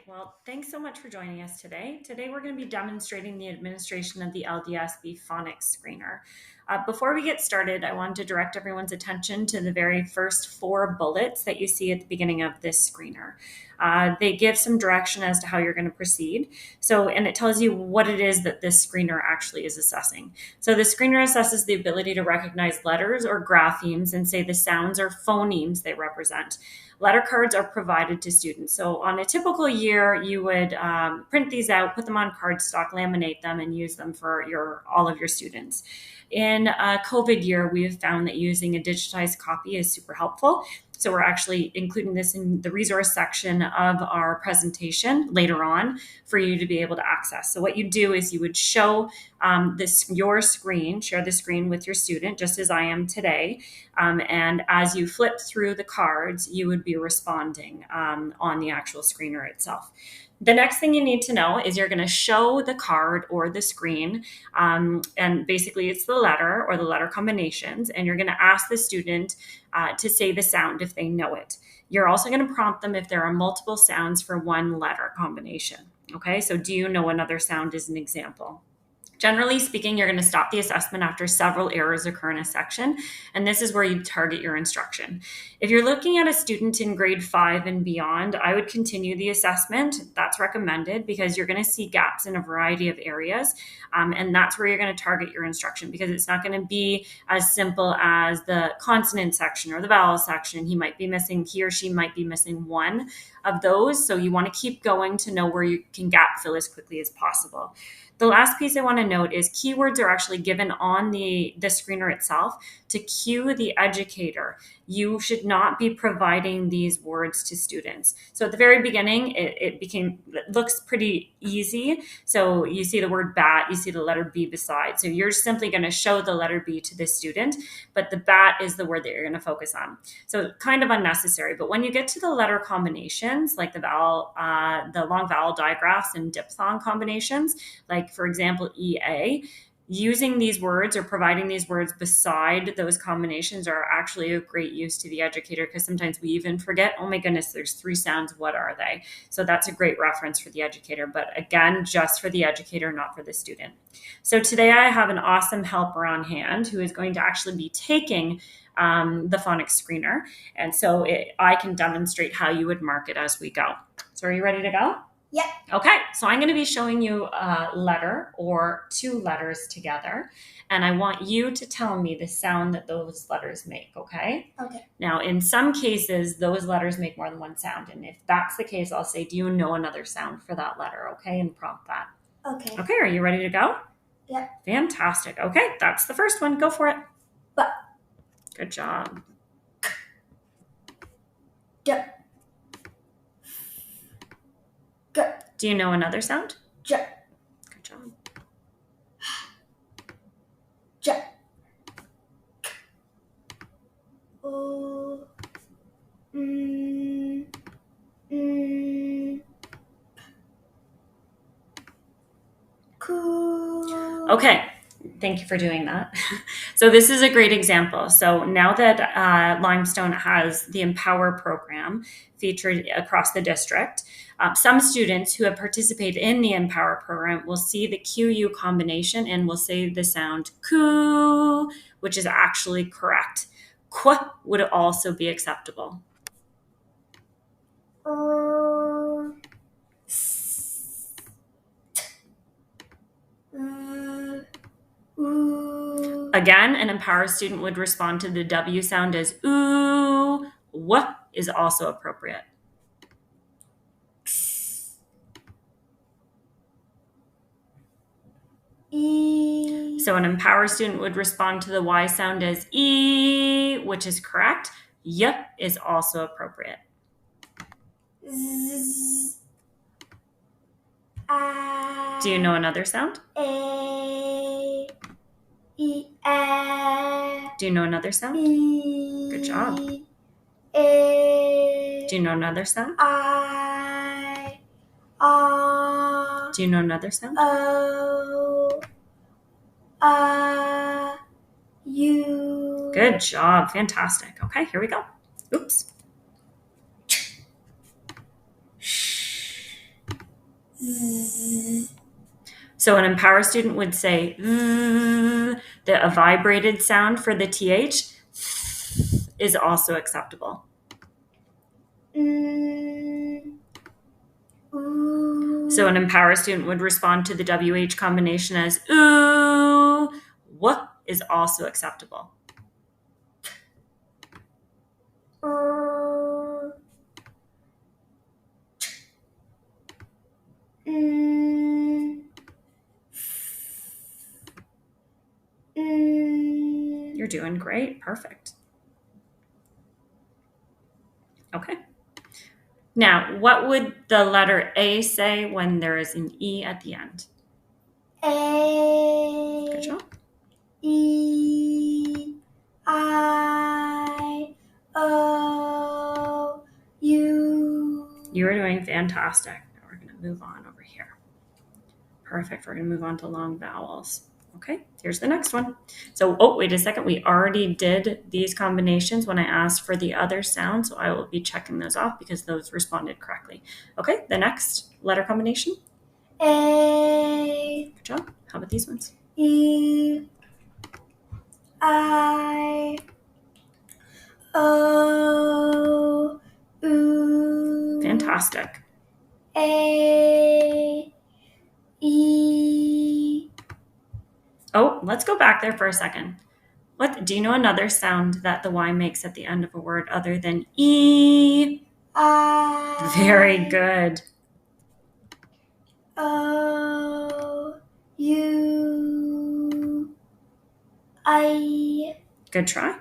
well, thanks so much for joining us today. Today we're going to be demonstrating the administration of the LDSB Phonics Screener. Before we get started, I wanted to direct everyone's attention to the very first 4 bullets that you see at the beginning of this screener. They give some direction as to how you're going to proceed. And it tells you what it is that this screener actually is assessing. So the screener assesses the ability to recognize letters or graphemes and say the sounds or phonemes they represent. Letter cards are provided to students. So on a typical year, you would print these out, put them on cardstock, laminate them, and use them for all of your students. In a COVID year, we have found that using a digitized copy is super helpful. So we're actually including this in the resource section of our presentation later on for you to be able to access. So what you do is you would show your screen, share the screen with your student, just as I am today. And as you flip through the cards, you would be responding on the actual screener itself. The next thing you need to know is you're going to show the card or the screen, and basically it's the letter or the letter combinations, and you're going to ask the student to say the sound if they know it. You're also going to prompt them if there are multiple sounds for one letter combination. Okay, so do you know another sound as an example? Generally speaking, you're going to stop the assessment after several errors occur in a section, and this is where you target your instruction. If you're looking at a student in grade 5 and beyond, I would continue the assessment. That's recommended because you're going to see gaps in a variety of areas, and that's where you're going to target your instruction, because it's not going to be as simple as the consonant section or the vowel section. He or she might be missing one of those, so you want to keep going to know where you can gap fill as quickly as possible. The last piece I want to note is keywords are actually given on the screener itself to cue the educator. You should not be providing these words to students. So at the very beginning, it looks pretty easy. So you see the word bat, you see the letter B beside. So you're simply going to show the letter B to the student, but the bat is the word that you're going to focus on. So kind of unnecessary. But when you get to the letter combinations, like the long vowel digraphs and diphthong combinations, like for example, EA, using these words or providing these words beside those combinations are actually a great use to the educator, because sometimes we even forget, oh my goodness, there's 3 sounds, what are they? So that's a great reference for the educator, but again, just for the educator, not for the student. So today I have an awesome helper on hand who is going to actually be taking the phonics screener, and so I can demonstrate how you would mark it as we go. So are you ready to go? Yep. Okay, so I'm going to be showing you a letter or 2 letters together, and I want you to tell me the sound that those letters make, okay? Okay. Now, in some cases, those letters make more than one sound, and if that's the case, I'll say, do you know another sound for that letter, okay? And prompt that. Okay. Okay, are you ready to go? Yep. Fantastic. Okay, that's the first one. Go for it. B. Good job. D. G. Do you know another sound? J. Good job. J. O. Q. Okay, thank you for doing that. So this is a great example. So now that Limestone has the Empower program featured across the district, some students who have participated in the Empower program will see the QU combination and will say the sound Q, which is actually correct. Qu would also be acceptable. Again, an Empower student would respond to the W sound as ooh. W is also appropriate. E. So an Empower student would respond to the Y sound as E, which is correct. Y is also appropriate. Z. Do you know another sound? A. E. A. Do you know another sound? E. Good job. A. Do you know another sound? I. R. Do you know another sound? O. U. Good job. Fantastic. Okay, here we go. Oops. Z. So an Empower student would say a vibrated sound for the TH is also acceptable. Ooh. So an Empower student would respond to the WH combination as ooh. What is also acceptable? You're doing great. Perfect. Okay. Now, what would the letter A say when there is an E at the end? A. Good job. E. I. O. U. You are doing fantastic. Now we're going to move on over here. Perfect. We're going to move on to long vowels. Okay, here's the next one. So, oh, wait a second. We already did these combinations when I asked for the other sound, so I will be checking those off because those responded correctly. Okay, the next letter combination. A. Good job. How about these ones? E. I. O. U. Fantastic. A. E. Oh, let's go back there for a second. What do you know another sound that the Y makes at the end of a word other than E? I. Very good. O. U. I. Good try.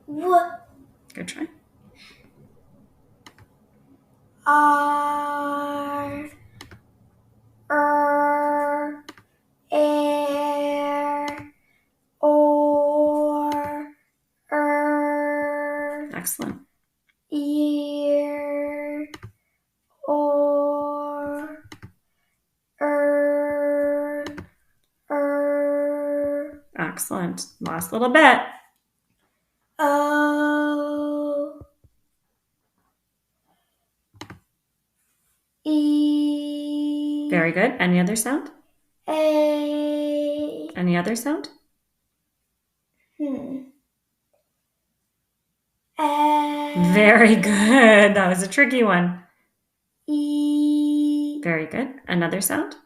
What? Good try. R. Air. Or. Excellent. Ear. Or. Excellent. Last little bit. O. E. Very good. Any other sound? A. Any other sound? Very good. That was a tricky one. E. Very good. Another sound?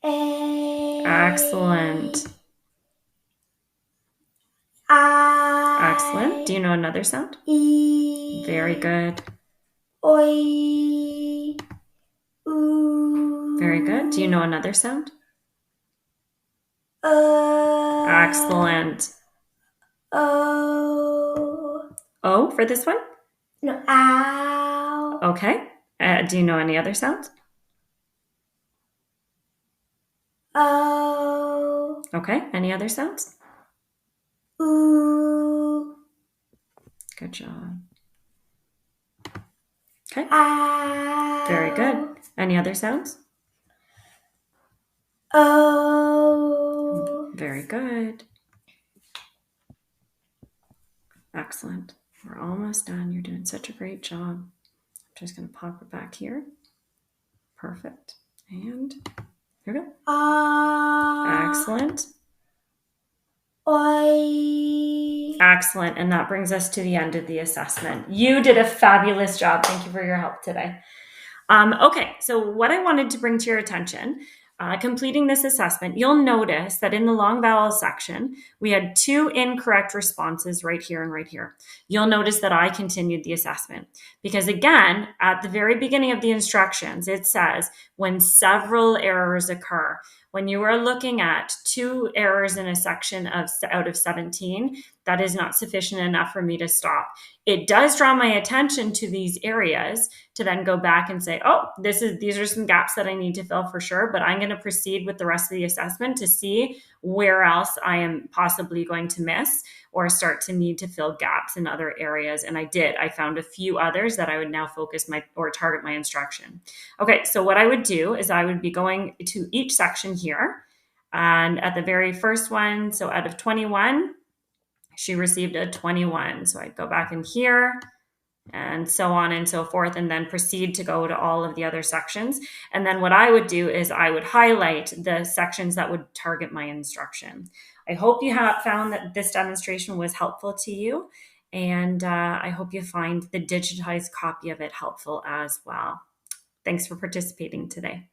A. Excellent. I. Excellent. Do you know another sound? E. Very good. Oi. Ooh. Very good. Do you know another sound? Excellent. O. O for this one? No. Ow. Okay. Do you know any other sounds? O. Okay. Any other sounds? Ooh. Good job. Okay. Ow. Very good. Any other sounds? O. Very good. Excellent. We're almost done. You're doing such a great job. I'm just going to pop it back here. Perfect. And here we go. Excellent. Oi. Excellent. And that brings us to the end of the assessment. You did a fabulous job. Thank you for your help today. Okay, so what I wanted to bring to your attention, completing this assessment, you'll notice that in the long vowel section, we had 2 incorrect responses right here and right here. You'll notice that I continued the assessment because, again, at the very beginning of the instructions, it says when several errors occur. When you are looking at 2 errors in a section out of 17, that is not sufficient enough for me to stop. It does draw my attention to these areas to then go back and say, oh, these are some gaps that I need to fill for sure, but I'm going to proceed with the rest of the assessment to see where else I am possibly going to miss or start to need to fill gaps in other areas. And I did. I found a few others that I would now focus or target my instruction. Okay, so what I would do is I would be going to each section here. And at the very first one, so out of 21, she received a 21. So I go back in here and so on and so forth, and then proceed to go to all of the other sections. And then what I would do is I would highlight the sections that would target my instruction. I hope you have found that this demonstration was helpful to you, and I hope you find the digitized copy of it helpful as well. Thanks for participating today.